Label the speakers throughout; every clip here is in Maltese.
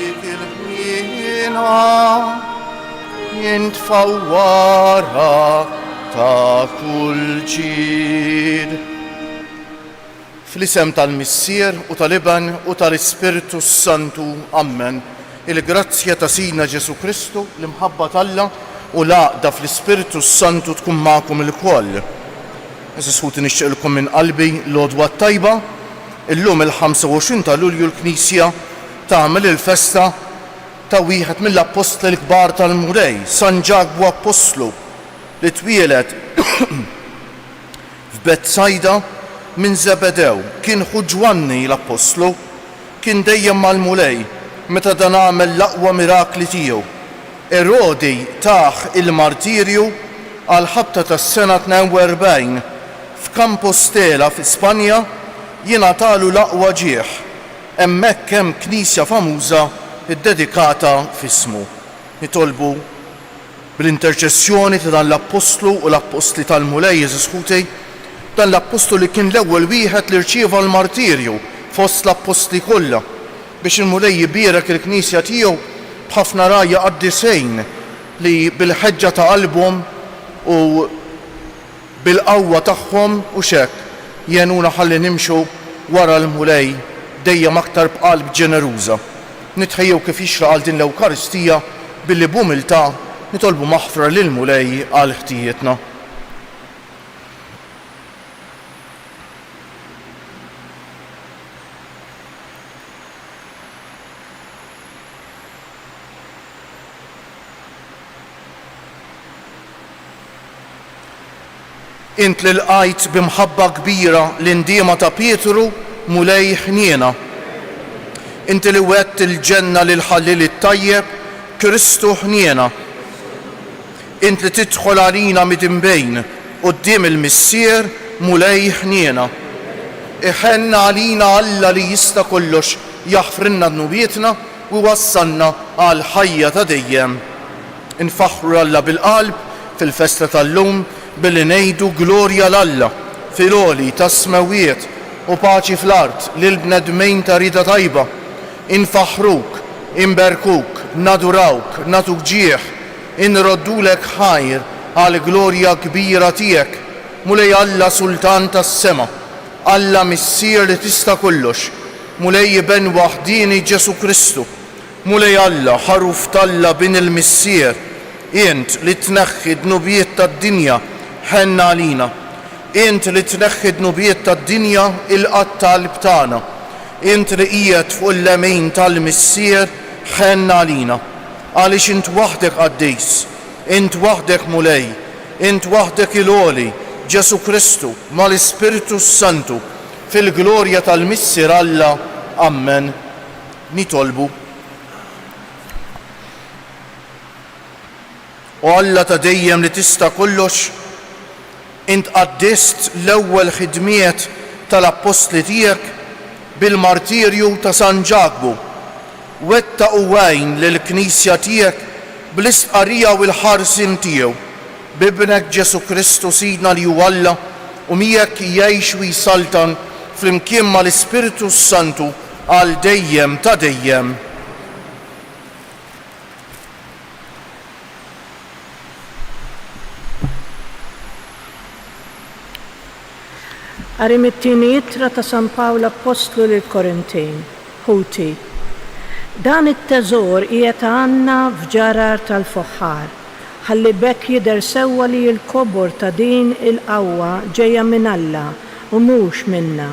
Speaker 1: dik il-ħina jintfaw wara ta' kull ġid. Fl-isem tal-Missier u tal-Iban u tal-Ispiritu Santu, Amen. Il-grazzja ta' Sidna Ġesu Kristu, l-imħabba tal-Alla u l-għaqda fl-Ispiritu Santu tkun magħkom il-koll. Eżisħuti nixtieqilkom minn qalbi l-għodwa tajba. Illum il-25 ta' Lulju l-Knisja tagħmel il-festa ta' wieħed mill-apostli l-kbar tal-Mulej, San Ġagbu Apostlu, li twieled f'Betsajda minn Zebedew. Kien Ġwanni l-Apostlu, kien dejjem mal-Mulej meta dan għamel l-aqwa mirakli tiegħu. Erodi taħ il-martirju għal ħabta tas-sena 42 f'Kampostela f'Ispanja jingħatalu l-aqwa ġieħ. Hemmhekk hemm knisja famuża iddedikata f'ismu. Nitolbu bl-interċessjoni ta' dan l-Apostlu u l-Apostli tal-Mulej Jeżisħuti, dan l-Apostlu li kien l-ewwel wieħed li rċieva l-martirju fost l-Apostli kollha biex il-Mulej jibierek il-Knisja tiegħu b'ħafna rajja qaddisejn li bil-ħeġġa ta' qalbhom u bil-qawwa tagħhom u xekk jenuna ħalli nimxu wara l-Mulej dejjem aktar b'qalb ġeneruża. Nitħejjew kif jixraq għal din l-Ewkaristija billi b'umiltà nitolbu maħfra lil Mulej għal ħtijietna. Int li l-qajt bimħabba kbira l-indiema ta' Pietru, Mulej ħniena. Inti li wett il-ġenna lil ħallil it-tajjeb, Kristu ħniena. Int li tidħol għalina mid-imbejn quddiem il-Missier, Mulej ħniena. Iħenna għalina Alla li jista' kollox jaħfrinna d-nubietna u wassalna għal ħajja ta' dejjem. Infaħru Alla bil-qalb fil-festa tal-lum billi ngħidu glorja l-Alla fil-għoli tas-smawiet u paċi fl-art lil bnedmejn ta' rida tajba. Infaħruk, inberkuk, nadurawk, natuk ġieħ, inroddulek ħajr għal glorja kbira tiegħek. Mulej Alla Sultan tas-sema, Alla Missier li tista' kollox, Mulej ben waħdini Ġesu Kristu, Mulej Alla ħaruf talla bin il-Missier, int li tneħħi d-nubiet tad-dinja ħenna għalina. Int li tneħħi d-nubiet tad-dinja il-qattal btana. Int li qiegħed fuq il-lemin tal-Missier ħenna għalina. Għaliex int waħdek qaddejs, int waħdek Mulej, int waħdek il-għoli Ġesu Kristu mal-Ispiritu Santu fil-glorja tal-Missier Alla. Amen. Nitolbu. U Alla ta' dejjem li tista' kollox, int qaddist l-ewwel ħidmiet tal-Apostli tiegħek bil-martirju ta' San Ġagbu. Wettaq għajn lill-Knisja tiegħek bl-istqarrija u l-ħarsin tiegħu bibnek Ġesu Kristu Sidna li hu Alla u miegħek jgħix u jsaltan flimkien mal-Ispiritu Santu għal dejjem ta' dejjem.
Speaker 2: Qari it-tieni ittra ta' San Pawlu Apostlu lill-Korintin, Ħuti. Dan it-teżor qiegħed għandna f'ġarar tal-fuħħar, ħalli bekk jidher sewwa li l-kobor ta' din il-qawwa ġejja minn Alla u mhux minna.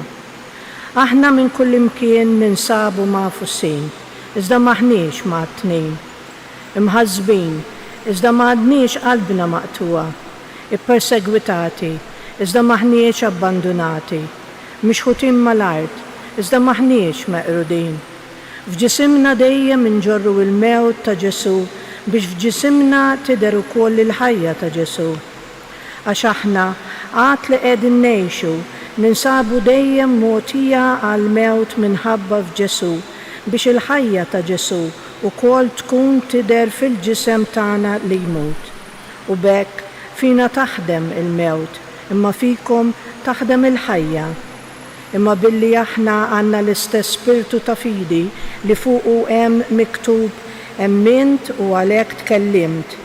Speaker 2: Aħna minn kull imkien ninsabu mafussin, iżda maħniex maqtnin, imħażbin, iżda m'għadniex qalbna maqtuwa, ippersegwitati, iżda maħniex abbandonati, mixħutin mal-art, iżda maħniex meqrudin. F'ġisimna dejjem inġorru il-mewt ta' Ġesu biex f'ġisimna tidher ukoll il-ħajja ta' Ġesu. Għax aħna għad li qegħdin ngħixu ninsabu dejjem mogħtija għall-mewt minħabba f'Ġesu biex il-ħajja ta' Ġesu ukoll tkun tidher fil-ġisem tagħna li jmut. U bekk fina taħdem il-mewt, imma fikom taħdem il-ħajja. imma billi aħna għandna l-istess spiritu ta' fidi li fuqu hemm miktub emmint u għalhekk tkellimt.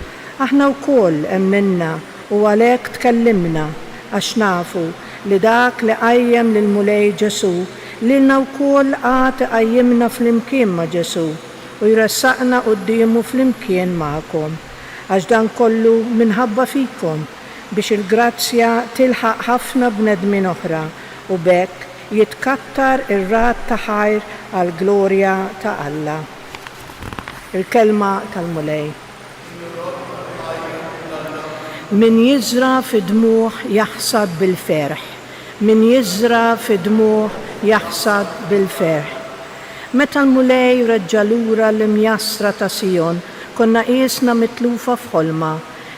Speaker 2: Aħna wkoll emminna u għalhekk tkellimna għax nafu li dak li qajjem lil mulej Ġesu lilna wkoll għad qajjimna flimkien ma' Ġesu u jressaqna qudiemu flimkien magħkom. Għax dan kollu minħabba fikom biex il-grazzja tilħaq ħafna bnedmin oħra u bekk jitkattar ir-rat ta' ħajr għal glorja ta' Alla. Il-kelma tal-mulej. Min jiżra fi dmuħ jaħsad bil-ferħ. Min jiżra fi dmuħ jaħsad bil-ferħ. Meta l-mulej reġġa' lura l-imjasra ta' Sijon, konna qiesna mitlufa f'ħolma,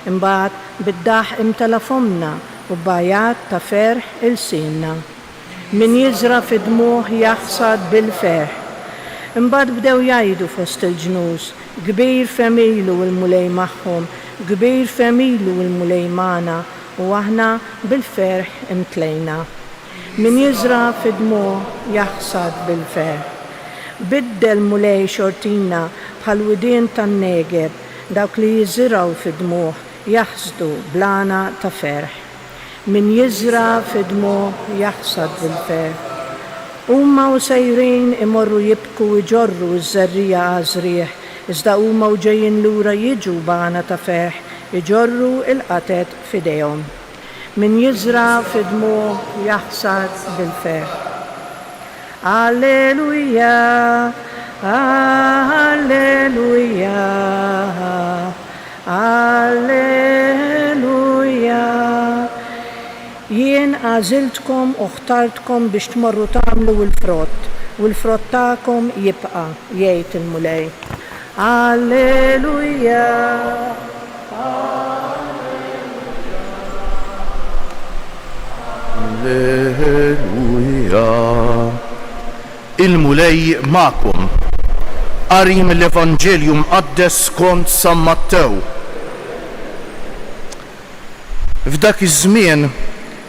Speaker 2: imbagħad bid-daħ imtela fomna u bajat ta' ferħ il-sinna. Min jiżra fi dmuħ jaħsad bil-ferħ. Imbagħad bdew jgħidu fost il-ġnus, kbir femilu l-mulej magħhom, kbir femilu l-mulej magħna u aħna bil-ferħ imtlejna. Min jiżra fi dmuħ jaħsad bil-ferħ. Biddel mulej xortina bħal widien tan-negeb, dawk li jiżraw fi dmuħ jaħsdu blana ta' ferħ. Min jiżra fi dmuħ jaħsad bil-ferħ. Huma u sejrin imorru jibku iġorru ż-żerrija għażrieħ, iżda huma u ġejjin lura jiġu bana ta' ferħ, iġorru il-qatet f'idejhom. Min jiżra fi dmuħ jaħsad bil-ferħ. Alleluja, alleluja, alleluja. Jien għażiltkom u ħtartkom biex tmorru tagħmlu l-frott, u l-frott tagħkom jibqa' jgħid il-mulej. Alleluja.
Speaker 1: Alleluja. Il-mulej ma'kom. Qari mill-Evanġelju mqaddes skont San Mattew. F'dak iż-żmien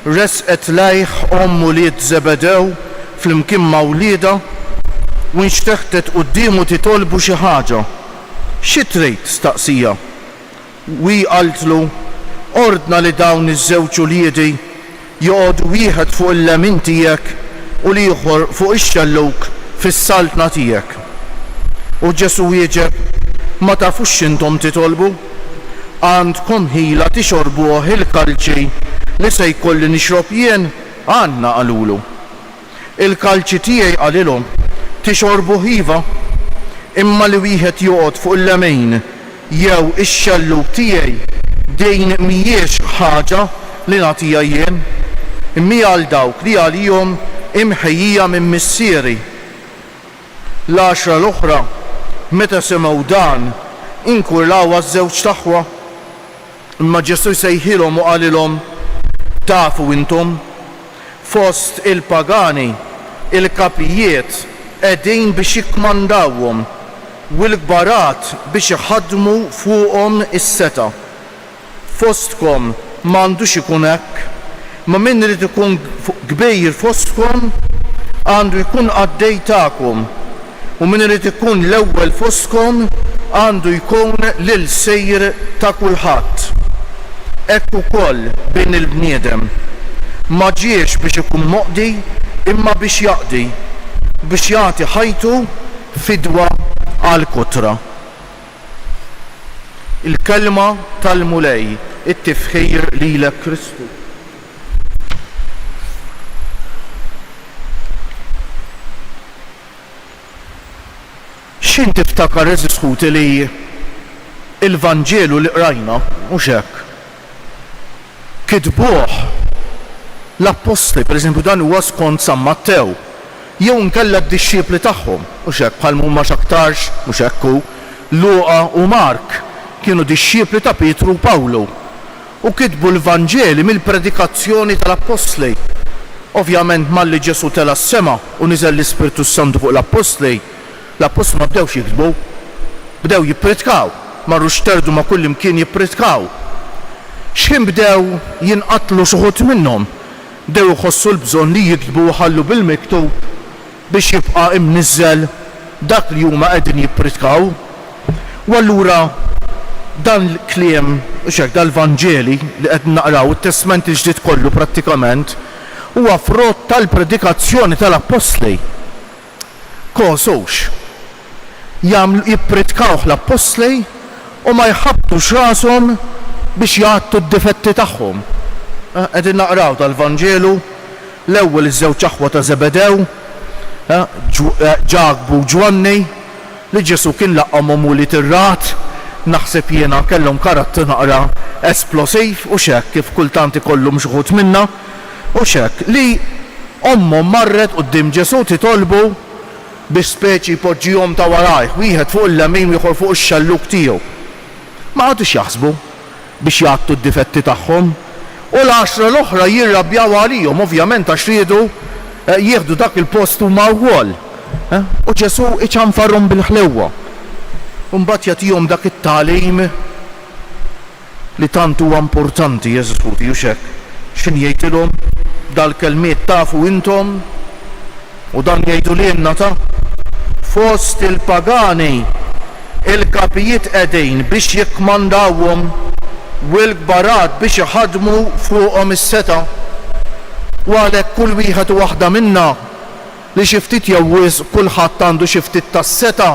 Speaker 1: resqet lejh ommu lied Zebedew flimkien ma' wlieda u nxteħtet qudiemu titolbu xi ħaġa. Xi trid staqsija? Wi qaltlu, ordna li dawn iż-żewġ uliedi joqogħdu wieħed fuq il-lemin tiegħek u l-ieħor fuq ix-xelluk fis-saltna tiegħek. U Ġesu wieġeb, ma tafux x'intom titolbu? Għandkom ħila tixorbuh il-kalċi li se jkolli nixrob jien? Għandna qalulu. Il-kalċi tiegħi qalilhom tixorbuh iva, imma li wieħed joqgħod fuq il-lemin jew ix-xelluk tiegħi dejn mhijiex ħaġa li nagħtiha jien. Imma għal dawk li għalihom imħejjija minn missieri. L-għaxra l-oħra meta semgħu dan inkurlaw għaż-żewġ taħwa. Imma Ġesu sejħilhom u qalilhom, tafu intom, fost il-pagani, il-kapijiet qegħdin biex jikkmandawhom u l-kbarat biex iħaddmu fuqhom is-seta. Fostkom m'għandux ikun hekk, ma min irid ikun kbejr fostkom għandu jkun għaddej tagħkom u min irid ikun l-ewwel fostkom għandu jkun lil sejr ta' kulħadd. Hekk ukoll bejn il-bniedem. Ma ġiex biex ikun moqdi imma biex jaqdi, biex jagħti ħajtu fidwa għal kutra. Il-kelma tal-mulej, it-tifħir lilek Kristu. X'in tiftakar eżiskuti li il-Vanġelu li qrajna mhux hekk kitbuh l-Apostli, pereżempju dan huwa skont San Mattew, jew nkella d-dixxiepli tagħhom, mhux hekk bħal huma x'aktarx mhux hekk hu, Luqa u Mark kienu dixxiepli ta' Pietru u Pawlu u kitbu l-Vanġeli mill-predikazzjoni tal-Apostli. Ovvjament malli Ġesu tela s-sema u niżel l-Ispiritu Santu fuq l-Apostli, l-Apostli ma bdewx jiktbu, bdew jippritkaw, marru xterdu ma' kull imkien jippritkaw. X'kien bdew jinqatlu xi ħut minnhom, dew iħossu l-bżonn li jiktbu u ħallu bil-miktub biex jibqa' imniżżel dak li huma qegħdin jippritkaw. U allura dan l-kliem xek dal-Vanġeli li qed naqraw it-Testament il-Ġdid kollu prattikament huwa frott tal-predikazzjoni tal-Apostli. Kosux jippritkawh l-Apostli u ma jħabbtux rashom biex jgħattu d-difetti tagħhom. Qegħdin naqraw tal-Vanġelu l-ewwel iż-żewġ aħwa ta' Zebedew, Ġakbu u Ġwanni li Ġesu kien laqgħhom u li tirrat, naħseb jiena kellhom karattru naqra esplosiv u xekk kif kultant ikollhom xi minna u xekk li ommhom marret quddiem Ġesu titolbu biex speċi poġġihom ta' warajh, wieħed fuq il-lemin ieħor fuq ix-xalluk tiegħu. Ma għadux jaħsbu biex jgħattu d-difetti tagħhom u l-10 l-oħra jirrabjaw għalihom ovvjament għax riedu jieħdu dak il-post huma wkoll. U Ġesu iċanfarhom bil-ħlewwa. U mbagħad jagħtihom dak it-tagħlim li tant huwa importanti jeżuti u xekk. X'in jgħidilhom dal-kelmiet tafu intom u dan jgħidu lilna ta' fost il-pagani il-kapijiet qegħdin biex jikkmandawhom u l-kbarat biex iħaddmu fuqhom is-seta. U għalhekk kull wieħed u waħda minna li xi ftit jewwies kulħadd għandu xi ftit tas-seta,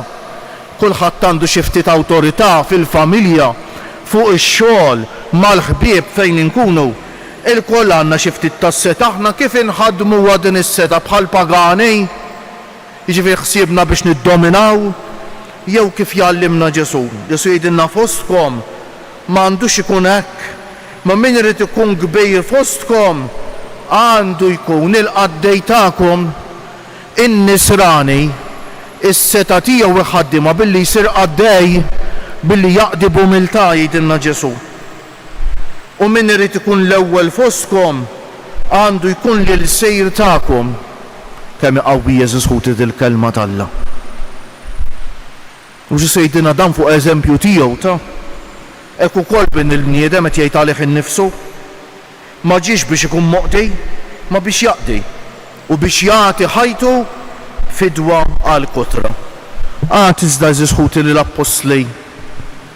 Speaker 1: kulħadd għandu xi ftit awtorità fil-familja, fuq ix-xogħol, mal-ħbieb fejn inkunu. Il-koll għandna xi ftit tas-seta, aħna kif inħaddmu din is-seta bħal pagani, jiġifieri ħsiebna biex niddominaw, jew kif jgħallimna Ġesu. Ġesu jgħidilna fostkom m'għandux ikun hekk, ma min irid ikun kbir fostkom għandu jkun il-qaddej tagħkom in-nisrani is-seta tiegħu iħaddimha billi jsir qaddej billi jaqdi b'umiltà jgħidilna Ġesu. U min irid ikun l-ewwel fostkom għandu jkun lil sejr tagħkom. Kemm iqawwi Jeżus il-kelma tal-Alla. U Ġesu jgħidilna dan fuq eżempju tiegħu ta' hekk ukoll bin il-bniedem qed jgħid għalih innifsu. Ma ġiex biex ikun moqdi, ma biex jaqdi u biex jagħti ħajtu fidwa għal kotra. Iżda Ġesu lill-Apostli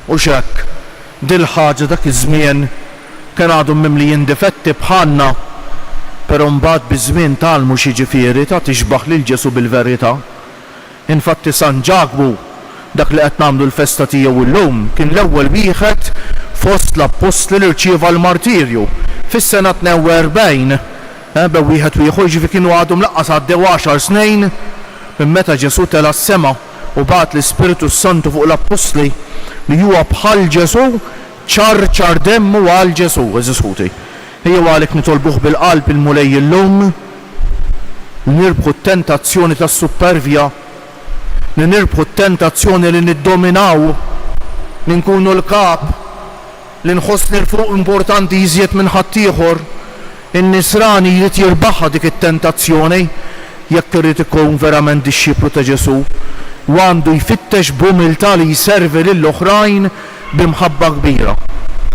Speaker 1: u xekk dil-ħaġa dak iż-żmien kien għadhom mimlijin difetti bħalna, però mbagħad biż-żmien talmu xi ġifieri ta' tixbaħ lil Ġesu bil-verità. Infatti San Ġakbu dak li qed nagħmlu l-festa tiegħu llum kien l-ewwel wieħed fost l-Apostli li rċieva l-martirju fis-sena 42. Bew wieħed u ieħor ġifieri kienu għadhom laqqas għaddew 10 snin minn meta Ġesu tela s-sema u bagħat l-Ispiritu Santu fuq l-Apostli li huwa bħal Ġesu ċar demmu għal Ġesu eżiskuti. Ejjew għalhekk nitolbuh bil-qalb il-mulej illum li nirbħu t-tentazzjoni tas-supervja, li nirbħu t-tentazzjoni li niddominaw, li nkunu l-kap, li nħossni l-fuq importanti jiżjed minn ħaddieħor. In-nisrani jrid jirbaħħa dik it-tentazzjoni jekk irid ikun verament disċiplu ta' Ġesu u għandu jfittex b'umiltà li jservi lill-oħrajn b'imħabba kbira.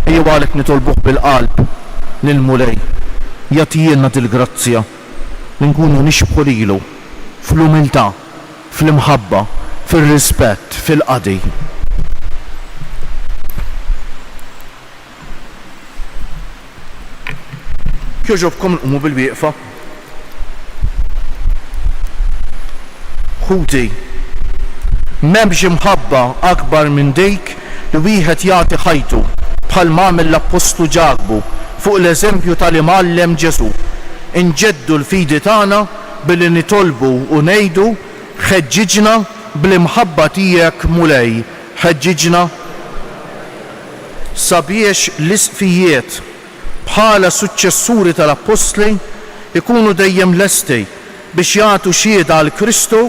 Speaker 1: Ejjew għalhekk nitolbuh bil-qalb lill-mulej jagħtihilna dil-grazzja li nkunu nixbħu lilu fl-umiltà, fl-imħabba, fir-rispett, fil-qadi. Kjoġobkom nqumu bil-wieqfa. Ħuti, m'hemmx imħabba akbar minn dik li wieħed jagħti ħajtu bħal ma għamel l-Apostlu Ġakbu fuq l-eżempju tal-imgħallem Ġesu. Inġeddu l-fidi tagħna billi nitolbu u ngħidu ħeġġiġna bl-imħabba tiegħek mulej, ħeġġiġna sabiex l-isfijiet bħala suċċessuri tal-Apostli ikunu dejjem lesti biex jagħtu xhieda għal Kristu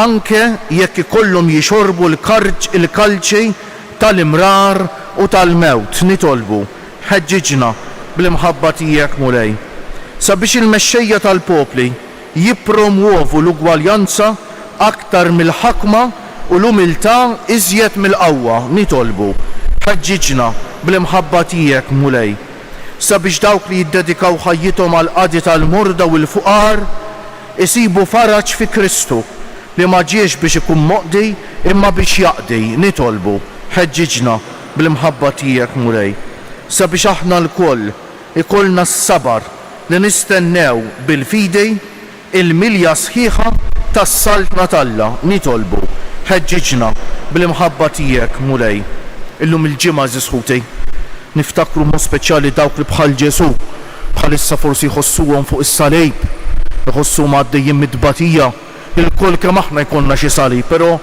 Speaker 1: anke jekk ikollhom jixorbu l-kalċi tal-imrar u tal-mewt. Nitolbu ħeġġiġna bl-imħabba tiegħek mulej sabiex il-mexxejja tal-popli jippromuovu l-ugwaljanza aktar mill-ħakma u l-umiltà iżjed mill-qawwa. Nitolbu ħeġġiġna bl-imħabba tiegħek mulej sabiex dawk li jiddedikaw ħajjithom għal qadi tal-morda u l-fuqar isibu faraġ fi Kristu li ma ġiex biex ikun moqdi imma biex jaqdi. Nitolbu ħeġġiġna bil-mħabba tiegħek Mulej sabiex aħna l-koll ikollna s-sabar li nistennew bil-fidi il-milja sħiħa tas-saltna talla. Nitolbu ħeġġiġna bil-mħabba tiegħek Mulej. Illum il-ġimgħa żisħuti niftakru mod speċjali dawk li bħal Ġesu bħalissa forsi jħossuhom fuq is-salib, jħossuhom għaddejjin mid-tbatija. Il-koll kemm aħna jkollna xi salib, però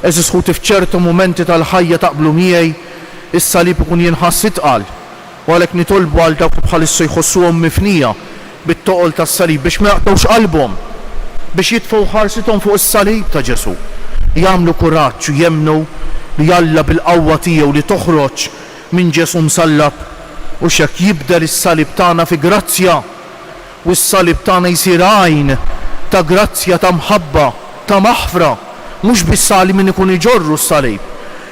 Speaker 1: eżisħuti f'ċertu mumenti tal-ħajja taqblu miegħi is-salib ikun jinħass itqal. U għalhekk nitolbu għal dawk li bħalissa jħossuhom mifnija bit-toqol tas-salib biex ma jaqtgħux qalbhom, biex jitfgħu ħarsithom fuq is-salib ta' Ġesu. Jagħmlu kuraġġ u jemmnu li Alla bil-qawwa tiegħu li toħroġ minn Ġesu msallab u x'hekk jibdel is-salib tagħna fi grazzja u s-salib tagħna jsir għajn ta' grazzja, ta' mħabba, ta' maħfra, mhux biss għal min ikun iġorru s-salib,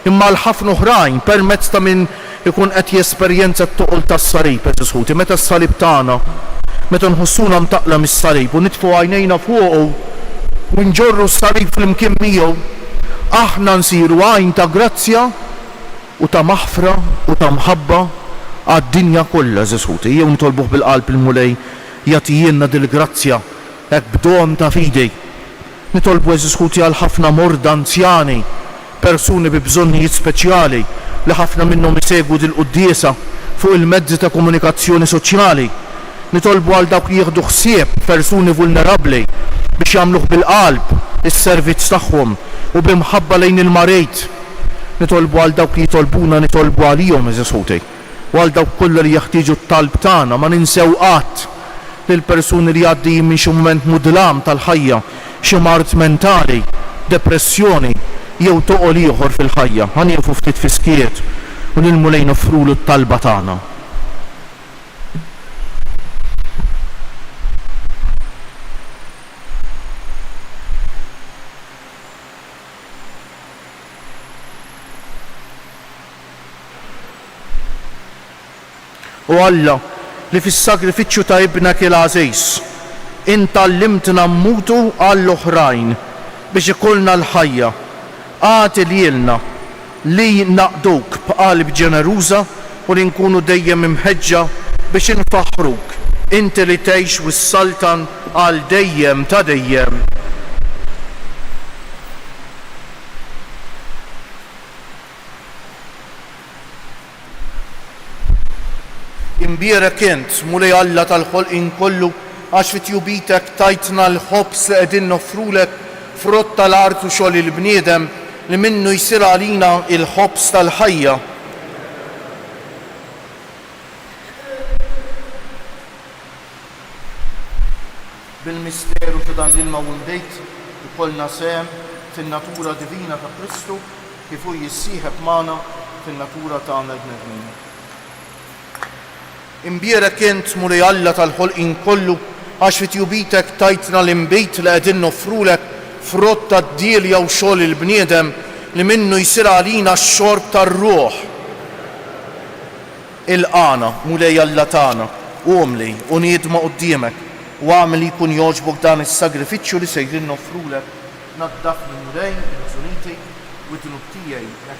Speaker 1: imma l ħafna oħrajn permezz ta' min ikun qed jesperjenza t-toqol tas-salib. Eżisħuti, meta s-salib tagħna, meta nħossuna mtaqla mis-salib u nitfu għajnejna fuqu u nġorru s-salib fl-imkien miegħu, aħna nsiru għajn ta' grazzja u ta' maħfra u ta' mħabba għad-dinja kollha. Eżisħuti, jew nitolbuh bil-qalb il-Mulej jagħtijilna dil-grazzja hekk b'dom ta' fidi. Nitolbu eżisħuti għal ħafna morda anzjani, persuni bi bżonnijiet speċjali li ħafna minnhom isegwu dil-quddiesa fuq il-mezzi ta' komunikazzjoni soċjali. Nitolbu għal dawk li jieħdu ħsieb persuni vulnerabbli biex jagħmluh bil-qalb is-servizz tagħhom u b'imħabba lejn il-marejt. Nitolbu għal dawk li jitolbuna nitolbu għalihom eżisħuti u għal dawk kollha li jeħtieġu t-talb tagħna. Ma ninsew qatt lil persuni li għaddejjin minn xi mument mudlam tal-ħajja, xi mart mentali, depressjoni jew toqol ieħor fil-ħajja. Ħanieqfu ftit fiskiet u lil Mulej nofrulu t-talba tagħna. U Alla li fis-sagrifiċċju ta' ibnek il-għażiż intallimtna mmutu għall-oħrajn biex ikollna l-ħajja. Għati lilna li naqduk b'qalb ġeneruża u li nkunu dejjem imħeġġa biex infaħruk inti li tgħix wis-saltan għal dejjem ta' dejjem. Imbierek int Mulej Alla tal-ħolqien kollu għax fit-tjubitek tajtna l-ħobs li qegħdin noffrulek frott tal-art u xogħol il-bniedem li minnu jsir għalina il-ħobs tal-ħajja. Bil-misteru ta' dan l-ilma u l-bejt ikollna sehem fin-natura divina ta' Kristu kif hu jissieħeb magħna fin-natura tagħna l-bnedmin. Imbierek int Mulej Alla tal-ħolqien kollu għax fit-tjubitek tajtna l-imbejt li qegħdin noffrulek frott tad-diel jew xogħol il-bniedem li minnu jsir għalina x-xorb tar-ruħ. Il-qana Mulej Alla tagħna għomli u niedma quddiemek u għamel li jkun jogħġbok dan is-sagrifiċċju li sejrin noffrulek. Naddafni Mulej il-żuniti u d-dnub tiegħi li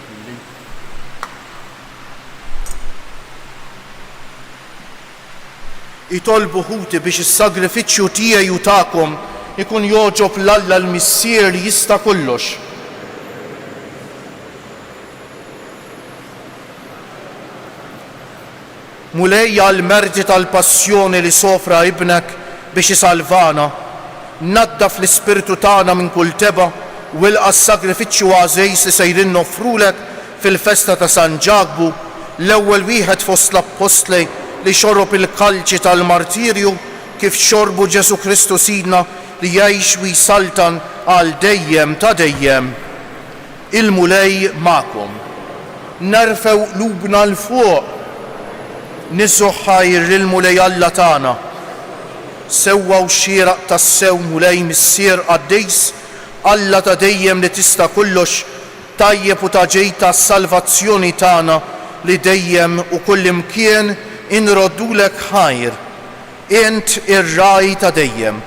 Speaker 1: jitolbu ħuti biex is-sagrifiċċju tiegħi u tagħkom ikun jogħġob l-Alla l-Missier li jista' kollox. Mulej għall-merti tal-passjoni li sofra ibnek biex isalvana, naddaf l-ispirtu tagħna minn kull teba u ilqa' s-sagrifiċċju għażejs li sejrin noffrulek fil-festa ta' San Ġagbu, l-ewwel wieħed fost l-Apostli li xorob il-kalċi tal-martirju kif xorbu Ġesu Kristu sidna li jgħix u jsaltan għal dejjem ta' dejjem. Il-Mulej magħkom. Nerfew qlubna l-fuq. Niżżu ħajr il-Mulej Alla tagħna. Sewwa u xieraq tas-sew Mulej Missier Qaddejs, Alla ta' dejjem li tista' kollox, tajjeb u ta' ġej tas-salvazzjoni tagħna li dejjem u kull imkien inroddulek ħajr, int ir-raj ta' dejjem.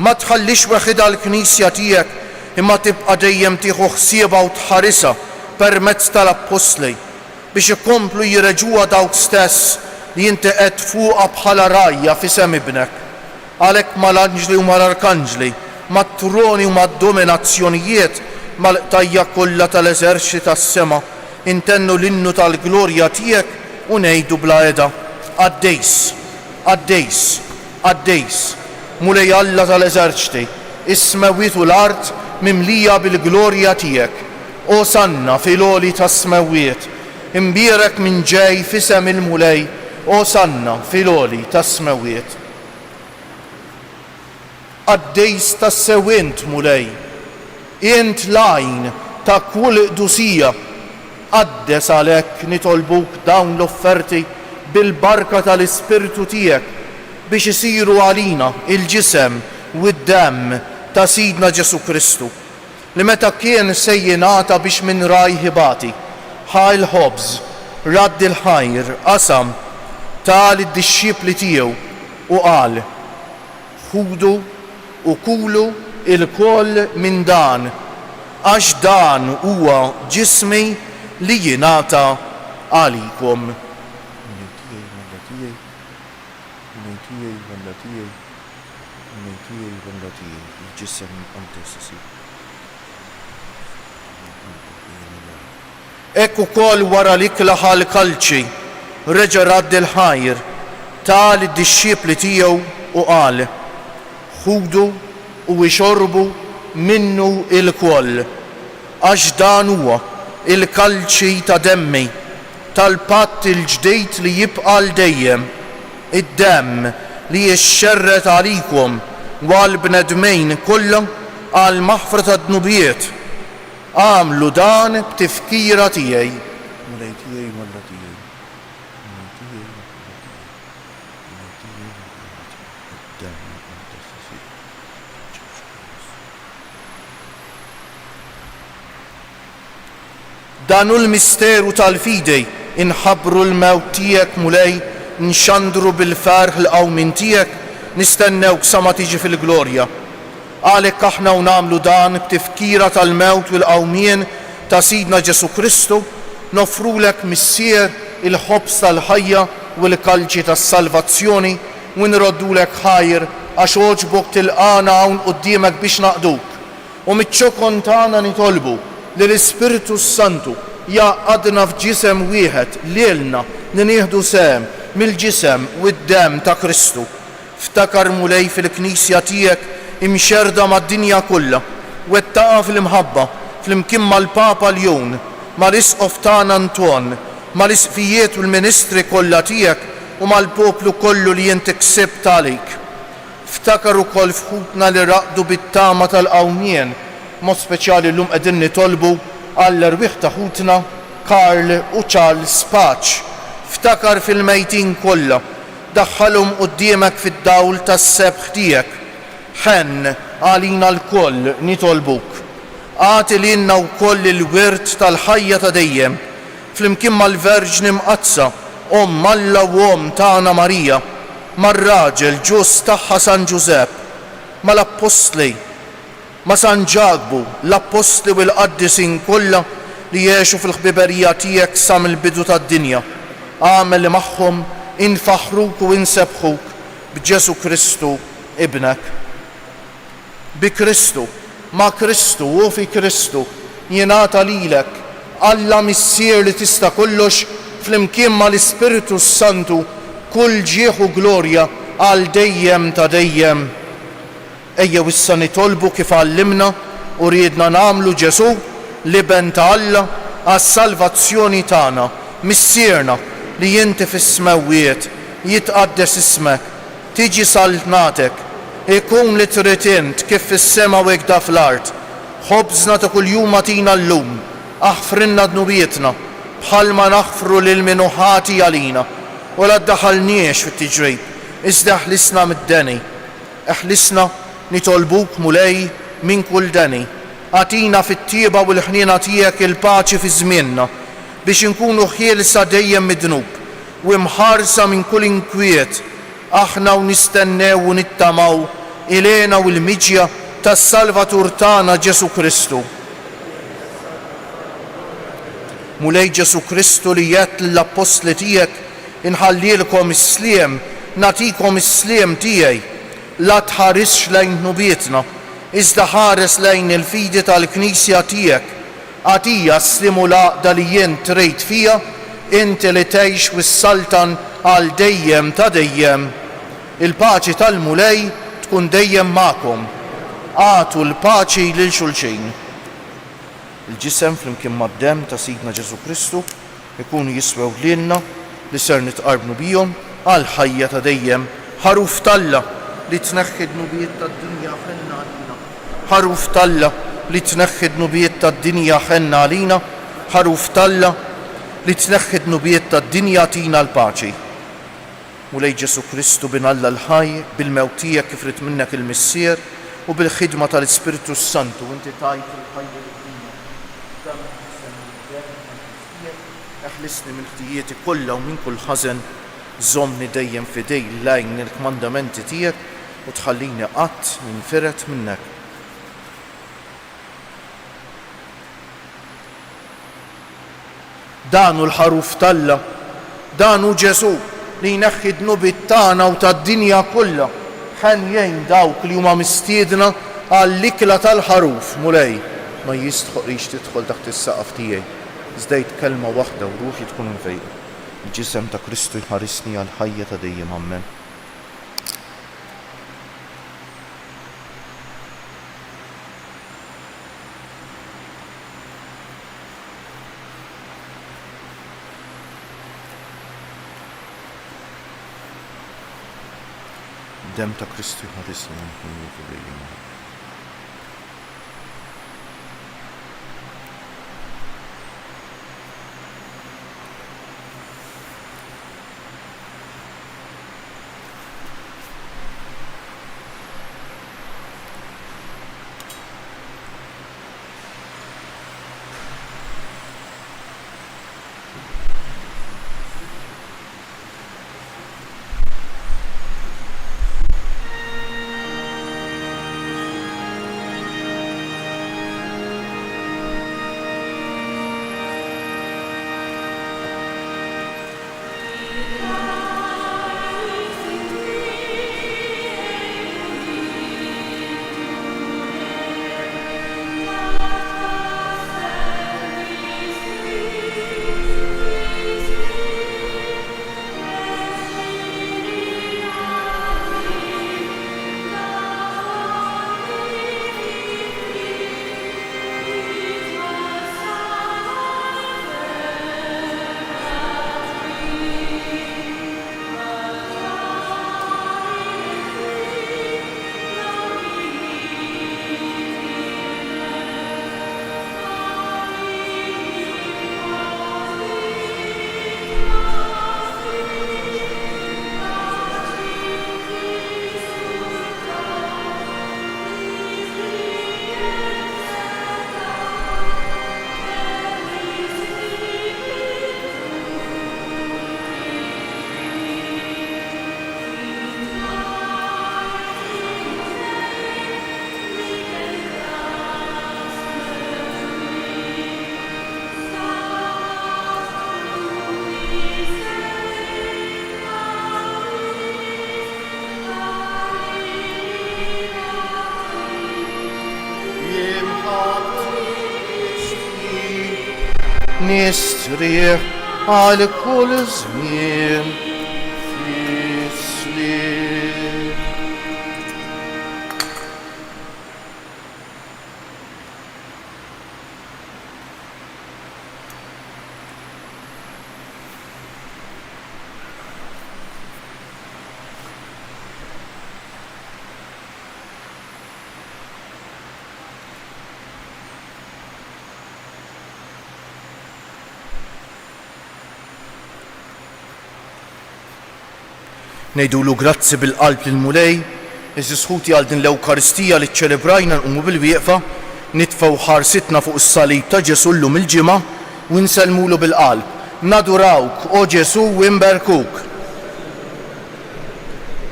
Speaker 1: Ma tħallix weħida l-Knisja tiegħek imma tibqa' dejjem tieħu ħsiebha u tħarisha permezz tal-Apostli biex ikomplu jireġuha dawk stess li inti qed fuqha bħala rajja fisem ibnek. Għalhekk mal-anġli u mal-arkanġli, mat-troni u mad-dominazzjonijiet, mal-qtajja kollha tal-eżerċiti tas-sema, intennu l-innu tal-glorja tiegħek u ngħidu bla eda: Għaddejs, għaddejs, għaddejs, mulej Alla tal-eżerċiti, is-smewiet u l-art mimlija bil-glorja tiegħek. Osanna fil-għoli tas-smewiet, imbierek minn ġej fisem il-mulej, Osanna fil-għoli tas-smewiet. Għaddejs tas-sewint mulej, int lajn ta' kull qdusija, għaddes għalhekk nitolbuk dawn l-offerti bil-barka tal-Ispirtu tiegħek biex isiru għalina il-ġisem u d-demm ta' Sidna Ġesu Kristu, li meta kien se jingħata biex minn raj ħibati ħa l-ħobż, radd il-ħajr, qasam tal id-dixxipli tiegħu u qal: ħudu u kulu il-koll minn dan, għax dan huwa ġismi li jingħata għalikom. Ekku kol wara l-ikla ħal-kalċi, reġa' radd il-ħajr tal id-dixxipli tiegħu u qal: ħudu u ixorbu minnu il-koll, għax dan huwa il-kalċi ta' demmi tal-patt il-ġdejt li jibqa' l-dejjem, id-demm li jixxerret għalikom u għall-bnedmejn kollha għal maħfra ta' dnubiet. Għamlu dan b'tifkira tiegħi. Danu l-misteru tal-fidej inħabru l-mewt tiegħek mulej, nxandru bil-ferħ l-qawmin tiegħek, nistennewk sa ma tiġi fil-glorja. Għalhekk aħna u nagħmlu dan b'tifkira tal-mewt u l-qawmien ta' Sidna Ġesu Kristu, nofrulek missier il-ħobs tal-ħajja u l-kalċi tas-salvazzjoni u nroddulek ħajr għax oġbok tilqana hawn quddiemek biex naqduk. U miċ-ċokon tagħna nitolbu li l-Ispirtu Santu jaqadna f'ġisem wieħed lilna li nieħdu sehem mill-ġisem u d-demm ta' Kristu. Ftakar mulej fil-Knisja tiegħek imxerda mad-dinja kollha, wettaqa fil-imħabba fl-imkien mal-Papa Ljon, mal-Isqof tagħna Anton, mal-isqfijiet u l-ministri kollha tiegħek u mal-poplu kollu li inti ksibt għalik. Ftakar ukoll fħutna li raqdu bit-tama tal-qawmien, mod speċjali llum qegħdin nitolbu għall-erbieħ ta' ħutna Karl u Charles Paċ. Ftakar fil-mejtin kollha, daħħalhom quddiemek fid-dawl tas-sebħ tiegħek. Ħenn għalina l-koll nitolbuk. Għati lilna wkoll il-wirt tal-ħajja ta' dejjem, flimkien mal-Verġni Mqazza, Alla u tagħna Marija, mar-raġel ġus tagħha San Ġusepp, mal-Apostli, ma' San Ġagbu, l-Apostli u l-Qaddisin kollha li jgħixu fil-ħbiberija tiegħek sa mill-bidu tad-dinja. Għamel li magħhom infaħruk u insebħuk b'Ġesu Kristu ibnek. Bi Kristu, ma' Kristu u fi Kristu jingħata lilek Alla missier li tista' kollox flimkien mal-Ispiritu Santu kull ġieħ u glorja għal dejjem ta' dejjem. Ejjew issa nitolbu kif għallimna u riedna nagħmlu Ġesu liben ta' Alla għas-salvazzjoni tagħna, missierna li inti fis-smewiet jitqaddes ismek, tiġi saltnatek, ikun li trid int kif fis-sema u hekk fl-art. Ħobżna ta' kuljum atina llum, aħfrinna dnubietna bħalma naħfru lil min ħati għalina u la ddaħħalniex fit-tiġrib, iżda ħlisna mid-deni. Eħlisna nitolbuk mulej minn kull deni. Għatina fit-tieba u l-ħniena tiegħek il-paċi fi żmienna biex inkunu ħielsa dejjem mid-dnub u mħarsa minn kull inkwiet, aħna u nistennew u nittamaw ilena u l-miġja tas-Salvatur tagħna Ġesu Kristu. Mulej Ġesu Kristu li jett l-apostli tiegħek inħallilkom is-sliem, natikom is-sliem tiegħi, la tħarisx lejn nubietna, iżda ħares lejn il-fidi tal-Knisja tiegħek, għatija s-stimula li jien trejt fija, inti li tgħix wis-saltan għal dejjem ta' dejjem. Il-paċi tal-mulej tkun dejjem magħkom. Għatu l-paċi lil xulxin. Il-ġisem flimkien mad-demm ta' Sidna Ġesu Kristu ikunu jiswew lilna li ser nitqarbnu bihom għal ħajja ta' dejjem. Ħaruf talla li tneħħi d-nubijiet tad-dinja ħenna għalina. Ħaruf talla li tneħħi d-nubijiet tad-dinja ħenna għalina. Ħaruf talla li tneħħi d-nubijiet tad-dinja tina l-paċi. Mulej Ġesu Kristu bin Alla l-ħaj bil-mewt tiegħek kif rid minnek il-missier u bil-ħidma tal-Ispiritu Santu inti tajt il-ħajja l-dinja. Eħlisni minn ħtijieti kollha u minn kull ħażen, żommni dejjem fidej lejn il-kmandamenti tiegħek u tħallini qatt ninfiret minnek. Danu l-ħaruf talla, danu Ġesu li jneħħi d-nubiet tagħna u tad-dinja kollha. Ħen jgħin dawk li huma mistiedna għall-ikla tal-ħaruf. Mulej ma jistħoqlix tidħol taħt is-saqaf tiegħi. Żdejt kelma waħda u ruħi tkun mfejqa. Il-ġisem ta' Kristu jħarisni għal ħajja ta' dejjem. Amen. Dem ta' Kristu jħarisni għal ħajja ta' dejjem. Nistrieħ għal kull żmien fis-sliem. Nejdulu grazzi bil-qalb lil-mulej, iżisħuti għal din l-Ewkaristija li ċċelebrajna nqumu bil-wieqfa, nitfgħu ħarsitna fuq is-salib ta' Ġesu llum il-ġimgħa u nselmulu bil-qalb nadurawk, o Ġesu, u nberkuk.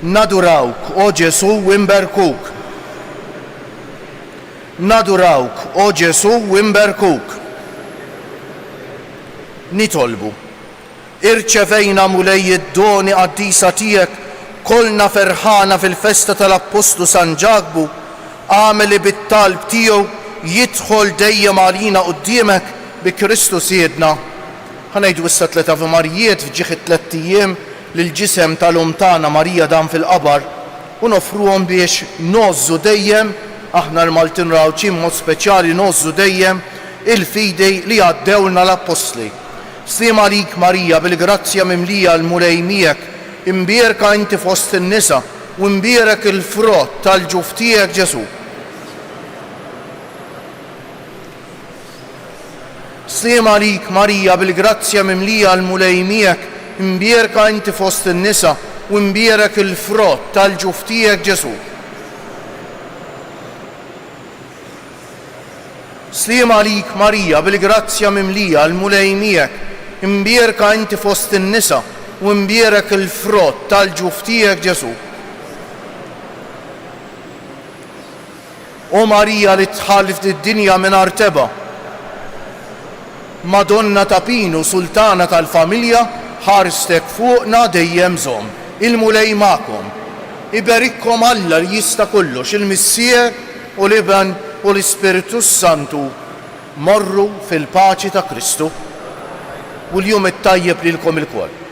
Speaker 1: Nadurawk, o Ġesu, u nberkuk. Nadurawk, o Ġesu, u nberkuk. Nitolbu, irċevejna mulej id-doni qaddisa tiegħek, kolna ferħana fil-festa tal-Apostlu San Ġagbu, għameli bit-talb tiegħu jidħol dejjem għalina quddiemek bi Kristu Siedna. Ħanejdu issa 3 Ave Marijiet fġieħ 3 ijiem lill-ġisem tal-umtana Marija dan fil-qabar u nofruhom biex nożżu dejjem, aħna l-Maltin Rawċin mod speċjali nożżu dejjem il-fidej li għaddewlna l-Apostli. Slim għalik Marija bil-grazzja mimlija l-mulej miegħek, imbierka inti fost in-nisa u imbierek il-frott tal-ġuf tiegħek Ġesu. Slim għalik Marija bil-grazzja mimlija l-mulej miegħek, imbierka inti fost in-nisa u imbierek il-frott tal-ġuf tiegħek Ġesu. Slim għalik Marija bil-grazzja mimlija l-mulej miegħek, imbierka inti fost in-nisa u imbierek il-frott tal-ġuf tiegħek Ġesu. O Marija li tħallif id-dinja mingħajr teba, Madonna ta' Pinu, sultana tal-familja, ħarstek fuqna dejjem żomm. Il-mulej magħkom. Iberikkom Alla li jista' kollox, il-Missier u l-Iben u l-Ispiritu Santu. Morru fil-paċi ta' Kristu u l-jum it-tajjeb lilkom il-kol.